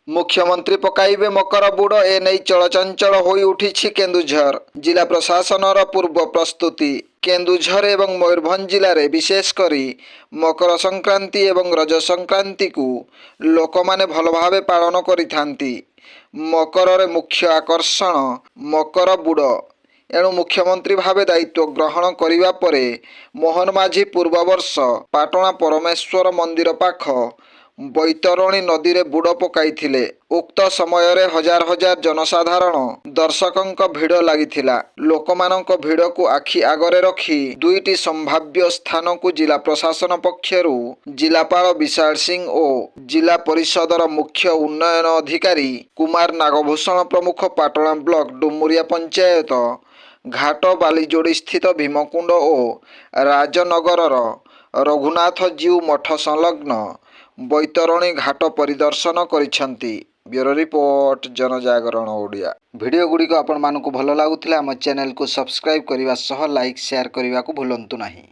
मुख्यमंत्री पकाइबे मकर बुड़ एने चलचंचल होई उठिछि केन्दुझर जिला प्रशासनर पूर्व प्रस्तुति। केन्दुझर एवं मयूरभंज जिले में विशेषकर मकर संक्रांति एवं रज संक्रांति को लोक माने भल भावे पालन करिथांती। मकर मुख्य आकर्षण मकर बुड़। एणु मुख्यमंत्री भावे दायित्व ग्रहण करिबा परे मोहन माझी पूर्व वर्ष पाटणा परमेश्वर मंदिर पाख बैतरणी नदी रे बुड़ पकाइथिले। उक्त समय रे हजार हजार जनसाधारण दर्शकों भिड़ लागिथिला। लोकमानंक भिड़ को आखि आगरे रखी दुईटी संभाव्य स्थान को जिला प्रशासन पक्षरु जिलापाल विशाल सिंह और जिला परिषदर मुख्य उन्नयन अधिकारी कुमार नागभूषण प्रमुख पाटणा ब्लॉक डुमुरिया पंचायत घाट बालीजोड़ी स्थित भीमकुंड और राजनगर रघुनाथ जीव मठ संलग्न बैतरणी घाट परिदर्शन करिसेंती। ब्यूरो रिपोर्ट जनजागरण ओडिया। वीडियो गुड़िक आपण मानकु भल लागुथिला आम चैनल को सब्सक्राइब करने सह लाइक शेयर करने को भूलंतु नहीं।